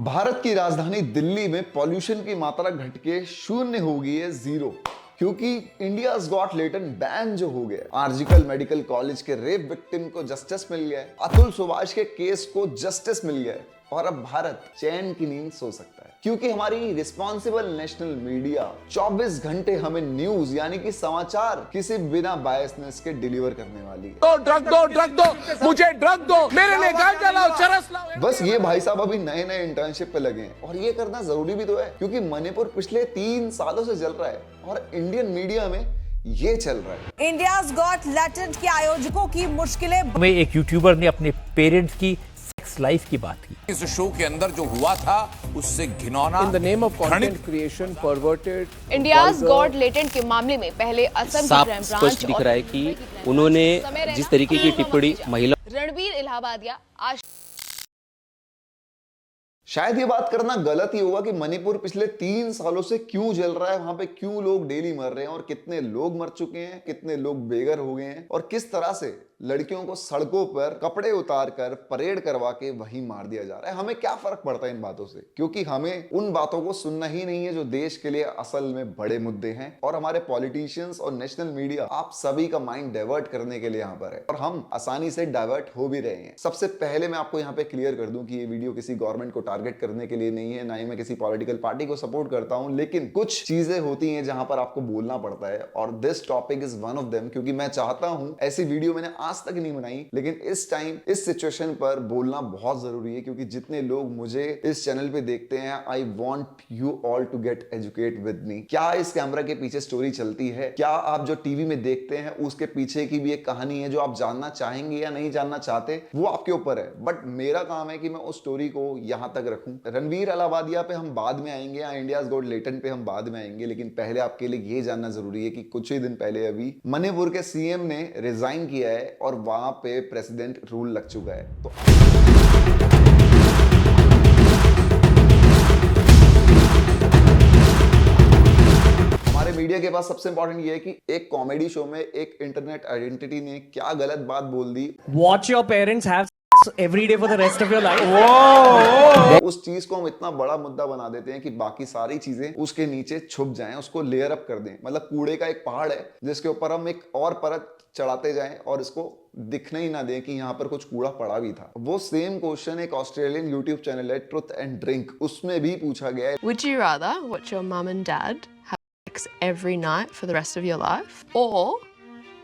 भारत की राजधानी दिल्ली में पॉल्यूशन की मात्रा घट के शून्य हो गई है, 0। क्योंकि इंडियाज गॉट लेटेंट बैन जो हो गया, आरजीकल मेडिकल कॉलेज के रेप विक्टिम को जस्टिस मिल गया है, अतुल सुभाष के केस को जस्टिस मिल गया है, और अब भारत चैन की नींद सो सकता है क्योंकि हमारी रिस्पॉन्सिबल नेशनल मीडिया 24 घंटे हमें न्यूज यानी कि समाचार किसी बिना बायसनेस के डिलीवर करने वाली है। दो ड्रग दो, मुझे ड्रग दो, मेरे लिए गांजा लाओ, चरस लाओ। बस ये भाई साहब अभी नए नए इंटर्नशिप पे लगे हैं और ये करना जरूरी भी तो है क्योंकि मणिपुर पिछले 3 सालों से जल रहा है और इंडियन मीडिया में ये चल रहा है। इंडियाज गॉट लैटेंट के आयोजकों की मुश्किलें। में एक यूट्यूबर ने अपने पेरेंट्स की सेक्स लाइफ की बात की। इस शो के अंदर जो हुआ था उससे घिनौना In the name of content creation, perverted, India's God latent के मामले में पहले असम की साफ क्राइम स्पष्ट दिख ब्रांच रहा है कि उन्होंने जिस तरीके की टिप्पणी महिला रणवीर इलाहाबादिया आज शायद ये बात करना गलत ही होगा कि मणिपुर पिछले 3 सालों से क्यों जल रहा है, वहां पे क्यों लोग डेली मर रहे हैं और कितने लोग मर चुके हैं, कितने लोग बेघर हो गए हैं और किस तरह से लड़कियों को सड़कों पर कपड़े उतार कर परेड करवा के वहीं मार दिया जा रहा है। हमें क्या फर्क पड़ता है इन बातों से, क्योंकि हमें उन बातों को सुनना ही नहीं है जो देश के लिए असल में बड़े मुद्दे हैं। और हमारे पॉलिटिशियंस और नेशनल मीडिया आप सभी का माइंड डाइवर्ट करने के लिए यहाँ पर है और हम आसानी से डाइवर्ट हो भी रहे हैं। सबसे पहले मैं आपको यहाँ पे क्लियर कर दूं कि ये वीडियो किसी गवर्नमेंट को टारगेट करने के लिए नहीं है, ना ही मैं किसी पॉलिटिकल पार्टी को सपोर्ट करता हूं, लेकिन कुछ चीजें होती हैं जहां पर आपको बोलना पड़ता है और this topic is one of them. क्योंकि मैं चाहता हूं, ऐसी वीडियो मैंने आज तक नहीं बनाई, लेकिन इस टाइम इस सिचुएशन पर बोलना बहुत जरूरी है क्योंकि जितने लोग मुझे इस चैनल पे देखते हैं, I want you all to get educate with me. क्या इस कैमरा के पीछे स्टोरी चलती है? क्या आप जो टीवी में देखते हैं उसके पीछे की भी एक कहानी है जो आप जानना चाहेंगे या नहीं जानना चाहते, वो आपके ऊपर है। बट मेरा काम है कि मैं उस स्टोरी को यहां तक रखूं। रणवीर इलाहाबादिया पे हम बाद में आएंगे, इंडियाज गॉट लेटेंट पे हम बाद में आएंगे, लेकिन पहले आपके लिए ये जानना जरूरी है कि कुछ ही दिन पहले अभी मणिपुर के सीएम ने रिजाइन किया है और वहां पे प्रेसिडेंट रूल लग चुका है। तो हमारे मीडिया के पास सबसे इंपॉर्टेंट ये है कि एक कॉमेडी शो में एक इंटरनेट आइडेंटिटी ने क्या गलत बात बोल दी। watch your parents have sex every day for the rest of your life. उस चीज को हम इतना बड़ा मुद्दा बना देते हैं कि बाकी सारी चीजें उसके नीचे छुप जाएं, उसको लेयर अप कर दें। मतलब कूड़े का एक पहाड़ है जिसके ऊपर हम एक और परत चढ़ाते जाएं और इसको दिखने ही ना दें कि यहाँ पर कुछ कूड़ा पड़ा भी था। वो सेम क्वेश्चन एक ऑस्ट्रेलियन यूट्यूब चैनल है ट्रुथ एंड ड्रिंक, उसमें भी पूछा गया है। Would you rather watch your mum and dad have sex every night for the rest of your life, or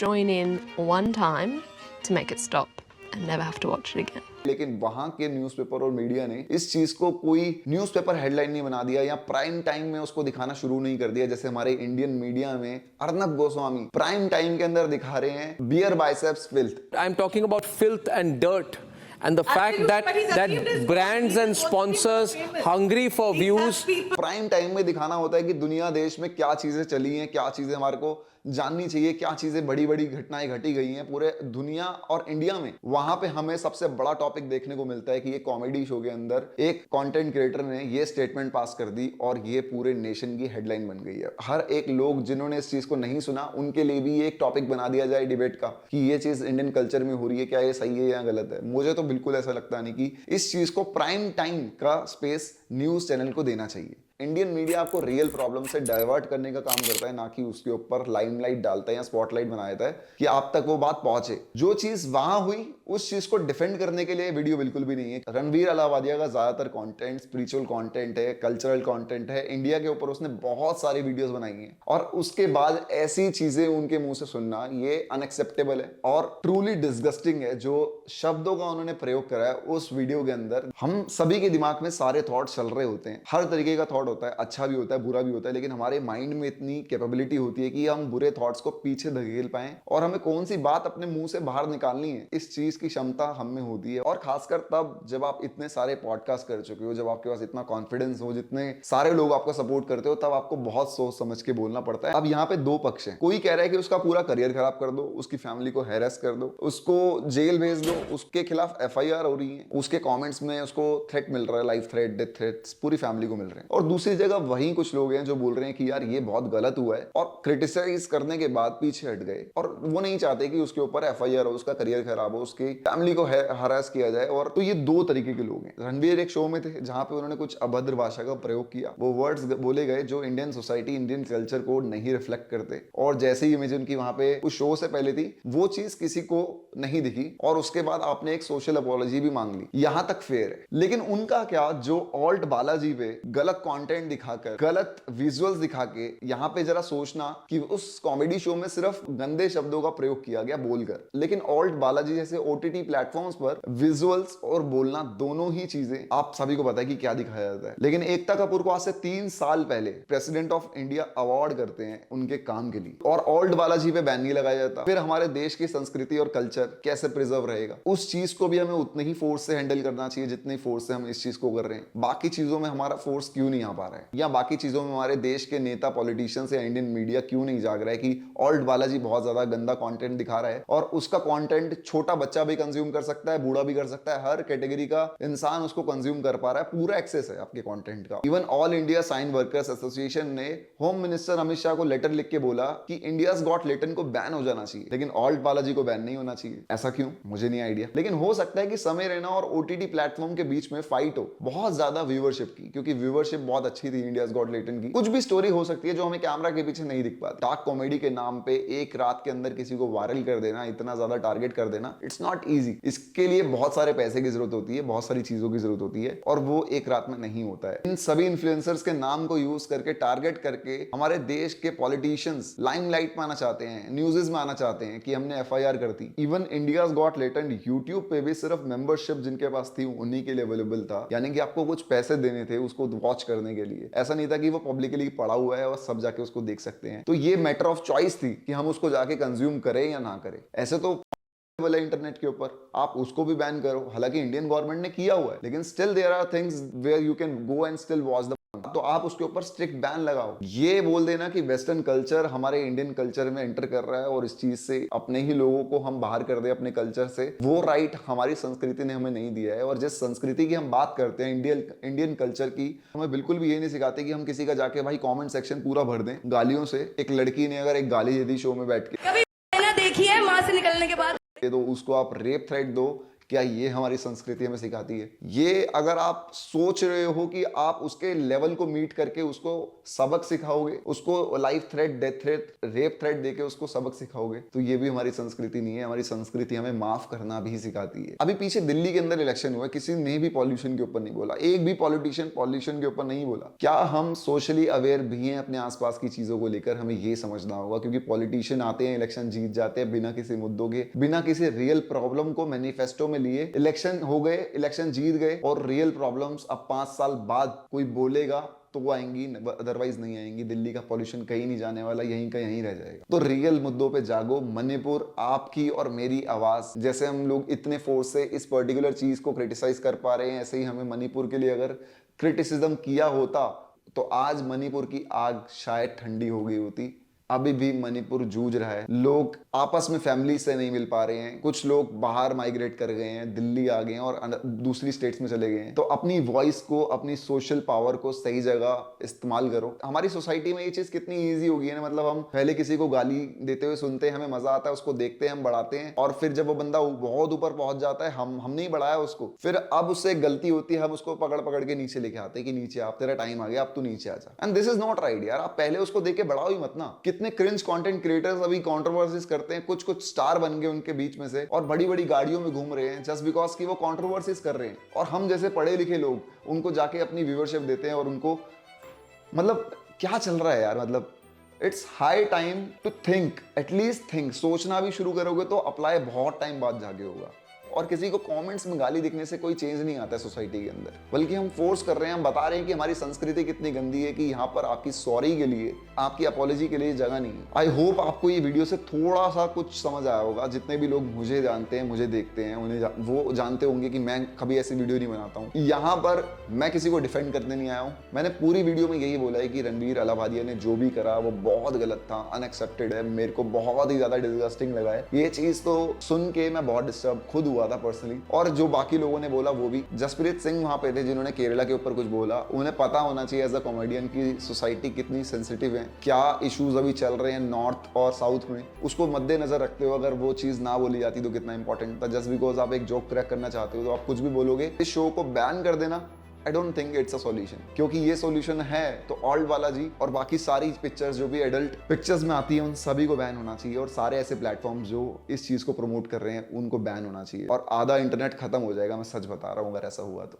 join in one time to make it stop and never have to watch it again? लेकिन वहां के newspaper और media ने इस चीज को कोई newspaper headline नहीं बना दिया या प्राइम टाइम में उसको दिखाना शुरू नहीं कर दिया। जैसे हमारे इंडियन मीडिया में अर्नब गोस्वामी प्राइम टाइम के अंदर दिखा रहे हैं beer biceps filth. I'm talking about filth and dirt. And the fact that brands and sponsors hungry for views. Prime time में दिखाना होता है कि दुनिया देश में क्या चीजें चली हैं, क्या चीजें हमारे को जाननी चाहिए, क्या चीजें बड़ी बड़ी घटनाएं घटी गई हैं पूरे दुनिया और इंडिया में। वहां पे हमें सबसे बड़ा टॉपिक देखने को मिलता है कि ये कॉमेडी शो के अंदर एक कंटेंट क्रिएटर ने ये स्टेटमेंट पास कर दी और ये पूरे नेशन की हेडलाइन बन गई है। हर एक लोग जिन्होंने इस चीज को नहीं सुना उनके लिए भी एक टॉपिक बना दिया जाए डिबेट का कि ये चीज इंडियन कल्चर में हो रही है, क्या ये सही है या गलत है। मुझे तो बिल्कुल ऐसा लगता नहीं कि इस चीज को प्राइम टाइम का स्पेस न्यूज चैनल को देना चाहिए। इंडियन मीडिया आपको रियल प्रॉब्लम से डाइवर्ट करने का काम करता है, ना कि उसके ऊपर लाइमलाइट डालता है या स्पॉटलाइट बना देता है कि आप तक वो बात पहुंचे। जो चीज वहां हुई उस चीज को डिफेंड करने के लिए वीडियो बिल्कुल भी नहीं है। रणवीर इलाहाबादिया का ज्यादातर कंटेंट स्पिरिचुअल कंटेंट है, कल्चरल कंटेंट है। इंडिया के ऊपर उसने बहुत सारी वीडियोस बनाई हैं और उसके बाद ऐसी चीजें उनके मुंह से सुनना ये अनएक्सेप्टेबल है और ट्रूली डिस्गस्टिंग है। जो शब्दों का उन्होंने प्रयोग करा है उस वीडियो के अंदर, हम सभी के दिमाग में सारे थॉट चल रहे होते हैं, हर तरीके का थॉट होता है, अच्छा भी होता है, बुरा भी होता है, लेकिन हमारे माइंड में इतनी कैपेबिलिटी होती है कि हम बुरे थॉट्स को पीछे धकेल पाएं और हमें कौन सी बात अपने मुंह से बाहर निकालनी है, इस चीज की क्षमता हम में होती है। और खासकर तब जब आप इतने सारे पॉडकास्ट कर चुके हो, जब आपके पास इतना कॉन्फिडेंस हो, जितने सारे लोग आपको सपोर्ट करते हो, तब आपको बहुत सोच समझ के बोलना पड़ता है। अब यहाँ पे दो पक्ष हैं। कोई कह रहा है कि उसका पूरा करियर खराब कर दो, उसकी फैमिली को हैरेस कर दो, उसको जेल भेज दो, उसके खिलाफ FIR हो रही है, उसके कमेंट्स में उसको थ्रेट मिल रहा है, लाइफ थ्रेट, डेथ थ्रेट्स पूरी फैमिली को मिल रहे हैं। और दूसरी जगह वही कुछ लोग हैं जो बोल रहे हैं कि यार ये बहुत गलत हुआ है, और क्रिटिसाइज करने के बाद पीछे हट गए, और वो नहीं चाहते कि उसके ऊपर FIR हो, उसका करियर खराब हो, उसकी फैमिली को हरास किया जाए। और तो ये दो तरीके के लोग हैं। रणवीर एक शो में थे जहां पे उन्होंने कुछ अभद्र भाषा का प्रयोग किया, वो वर्ड्स बोले गए जो इंडियन सोसाइटी, इंडियन कल्चर को नहीं रिफ्लेक्ट करते, और जैसे ही इमेज उनकी वहां पे उस शो से पहले थी वो चीज किसी को नहीं दिखी, और उसके बाद आपने एक सोशल अपॉलॉजी भी मांग ली, यहां तक फेयर है। लेकिन उनका क्या, जो ऑल्ट बालाजी पे गलत कंटेंट दिखाकर, गलत विजुअल्स दिखा के, यहां पे जरा सोचना कि उस कॉमेडी शो में सिर्फ गंदे शब्दों का प्रयोग किया गया बोलकर, लेकिन ऑल्ट बालाजी जैसे OTT प्लेटफॉर्म्स पर विजुअल्स और बोलना दोनों ही चीजें आप सभी को पता है कि क्या दिखाया जाता है। लेकिन एकता कपूर को आज से 3 साल पहले प्रेसिडेंट ऑफ इंडिया अवार्ड करते हैं उनके काम के लिए, और ऑल्ट बालाजी पे बैन नहीं लगाया जाता। फिर हमारे देश की संस्कृति और कल्चर कैसे प्रिजर्व रहेगा? उस चीज को भी हमें उतने ही फोर्स से हैंडल करना चाहिए जितनी फोर्स से हम इस चीज को कर रहे हैं। बाकी चीजों में हमारा फोर्स क्यों नहीं आ पा रहा है, या बाकी चीजों में हमारे देश के नेता, पॉलिटिशियंस या इंडियन मीडिया क्यों नहीं जाग रहा है कि ऑल्ट बालाजी बहुत ज्यादा गंदा कंटेंट दिखा रहा है, और उसका कंटेंट छोटा बच्चा भी कंज्यूम कर सकता है, बूढ़ा भी कर सकता है, हर कैटेगरी का इंसान उसको कंज्यूम कर पा रहा है, पूरा एक्सेस है आपके कंटेंट का। Even all India cine workers association ने होम मिनिस्टर अमित शाह को लेटर लिख के बोला कि इंडियाज गॉट लेटेंट को बैन हो जाना चाहिए, लेकिन ऑल्ट बालाजी को बैन नहीं होना चाहिए। ऐसा क्यों, मुझे नहीं आइडिया। लेकिन हो सकता है कि समय रैना और OTT प्लेटफॉर्म के बीच में फाइट हो, बहुत ज्यादा व्यूअरशिप की, क्योंकि व्यूअरशिप बहुत अच्छी थी इंडियाज गॉट लेटेंट की। कुछ भी स्टोरी हो सकती है जो हमें कैमरा के पीछे नहीं दिख पाती। डार्क कॉमेडी के नाम पे एक रात के अंदर किसी को वायरल कर देना, इतना ज्यादा टारगेट कर देना, इट्स नॉट इजी। इसके लिए बहुत सारे पैसे की जरूरत होती है, बहुत सारी चीजों की जरूरत होती है, और वो एक रात में नहीं होता है। इन सभी इन्फ्लुएंसर्स के नाम को यूज करके, टारगेट करके हमारे देश के पॉलिटिशियंस लाइमलाइट में आना चाहते हैं, न्यूज़ेस में आना चाहते हैं कि हमने FIR कर दी। Even India's got latent YouTube पे भी सिर्फ मेंबरशिप जिनके पास थी उन्हीं के लिए अवेलेबल था, यानी कि आपको कुछ पैसे देने थे उसको वॉच करने के लिए। ऐसा नहीं था कि वो पब्लिकली पड़ा हुआ है और सब जाके उसको देख सकते हैं। तो ये मैटर ऑफ चॉइस थी कि हम उसको जाके कंज्यूम करें या ना करें। ऐसे तो वाला इंटरनेट के ऊपर आप उसको भी बैन करो, हालांकि इंडियन गवर्नमेंट ने किया हुआ है, लेकिन still there are things where you can go and still watch the, तो आप उसके ऊपर स्ट्रिक्ट बैन लगाओ। ये बोल देना कि वेस्टर्न कल्चर हमारे इंडियन कल्चर में एंटर कर रहा है और इस चीज से अपने ही लोगों को हम बाहर कर दे अपने कल्चर से, वो राइट हमारी संस्कृति ने हमें नहीं दिया है। और जिस संस्कृति की हम बात करते हैं, इंडियन कल्चर की, हमें बिल्कुल भी ये नहीं सिखाते कि हम किसी का जाके भाई कॉमेंट सेक्शन पूरा भर दें गालियों से। एक लड़की ने अगर एक गाली दे दी शो में बैठ के, कभी देखी है मां से निकलने के बाद, तो उसको आप रेप थ्रेट दो, क्या ये हमारी संस्कृति हमें सिखाती है? ये अगर आप सोच रहे हो कि आप उसके लेवल को मीट करके उसको सबक सिखाओगे, उसको life threat, death threat, rape threat देके उसको सबक सिखाओगे, तो ये भी हमारी संस्कृति नहीं है। हमारी संस्कृति हमें माफ करना भी सिखाती है। अभी पीछे दिल्ली के अंदर इलेक्शन हुआ, किसी ने भी पॉल्यूशन के ऊपर नहीं बोला, एक भी पॉलिटिशियन पॉल्यूशन के ऊपर नहीं बोला। क्या हम सोशली अवेयर भी हैं अपने आसपास की चीजों को लेकर? हमें ये समझना होगा, क्योंकि पॉलिटिशियन आते हैं, इलेक्शन जीत जाते हैं बिना किसी मुद्दों के, बिना किसी रियल प्रॉब्लम को मैनिफेस्टो में लिए। इलेक्शन हो गए, इलेक्शन जीत गए, और रियल प्रॉब्लम्स अब 5 साल बाद कोई बोलेगा तो वो आएंगी, अदरवाइज नहीं आएंगी। दिल्ली का पॉल्यूशन कहीं नहीं जाने वाला, यहीं का यहीं रह जाएगा। तो रियल मुद्दों पे जागो। मणिपुर आपकी और मेरी आवाज, जैसे हम लोग इतने फोर्स से इस पर्टिकुलर चीज को क्रिटिसाइज कर पा रहे हैं, ऐसे ही हमें मणिपुर के लिए अगर क्रिटिसिज्म किया होता तो आज मणिपुर की आग शायद ठंडी हो गई होती। अभी भी मणिपुर जूझ रहा है, लोग आपस में फैमिली से नहीं मिल पा रहे हैं, कुछ लोग बाहर माइग्रेट कर गए हैं, दिल्ली आ गए हैं और दूसरी स्टेट्स में चले गए हैं। तो अपनी वॉइस को, अपनी सोशल पावर को सही जगह इस्तेमाल करो। हमारी सोसाइटी में ये चीज कितनी ईजी हो गई है ना, मतलब हम पहले किसी को गाली देते हुए सुनते हैं, हमें मजा आता है, उसको देखते हैं, हम बढ़ाते हैं, और फिर जब वो बंदा बहुत ऊपर पहुंच जाता है, हम नहीं बढ़ाया उसको, फिर अब उससे एक गलती होती है, हम उसको पकड़ पकड़ के नीचे लेके आते हैं कि नीचे आप, तेरा टाइम आ गया, अब तू नीचे आ जा। And this is not right यार। आप पहले उसको देख के बढ़ाओ ही मत ना। कितने क्रिंज कंटेंट क्रिएटर्स अभी कंट्रोवर्सीज करते हैं, कुछ स्टार बन गए उनके बीच में से, और बड़ी बड़ी गाड़ियों में घूम रहे हैं जस्ट बिकॉज कि वो कंट्रोवर्सीज कर रहे हैं, और हम जैसे पढ़े लिखे लोग उनको जाके अपनी व्यूअरशिप देते हैं, और उनको मतलब क्या चल रहा है यार। मतलब it's high time to think, at least think. सोचना भी शुरू करोगे तो अप्लाई बहुत टाइम बाद जाके होगा। और किसी को कमेंट्स में गाली दिखने से कोई चेंज नहीं आता है सोसाइटी के अंदर, बल्कि हम फोर्स कर रहे हैं, हम बता रहे हैं कि हमारी संस्कृति कितनी गंदी है कि यहाँ पर आपकी सॉरी के लिए, आपकी अपॉलॉजी के लिए जगह नहीं है। आई होप आपको ये वीडियो से थोड़ा सा कुछ समझ आया होगा। जितने भी लोग मुझे जानते हैं, मुझे देखते हैं, उन्हें वो जानते होंगे कि मैं कभी ऐसी वीडियो नहीं बनाता हूँ। यहाँ पर मैं किसी को डिफेंड करने नहीं आया हूँ। मैंने पूरी वीडियो में यही बोला है कि रणवीर अलाहाबादिया ने जो भी करा वो बहुत गलत था, अनएक्सेप्टेड है, मेरे को बहुत ही ज्यादा डिस्गस्टिंग लगा है। ये चीज तो सुन के मैं बहुत डिस्टर्ब खुद हुआ था पर्सनली, और जो बाकी लोगों ने बोला वो भी। जसप्रीत सिंह वहां पे थे जिन्होंने केरला के ऊपर कुछ बोला। उन्हें पता होना चाहिए एज अ कॉमेडियन की सोसाइटी कितनी सेंसिटिव है, क्या इश्यूज अभी चल रहे हैं नॉर्थ और साउथ में, उसको मद्देनजर रखते हुए अगर वो चीज ना बोली जाती तो कितना इंपॉर्टेंट था। जस्ट बिकॉज आप एक जोक क्रैक करना चाहते हो तो आप कुछ भी बोलोगे। इस शो को बैन कर देना, I don't think it's a solution, क्योंकि ये सॉल्यूशन है तो ऑल्ड वाला जी और बाकी सारी पिक्चर्स जो भी एडल्ट पिक्चर्स में आती है उन सभी को बैन होना चाहिए, और सारे ऐसे प्लेटफॉर्म्स जो इस चीज को प्रमोट कर रहे हैं उनको बैन होना चाहिए, और आधा इंटरनेट खत्म हो जाएगा। मैं सच बता रहा हूँ अगर ऐसा हुआ तो।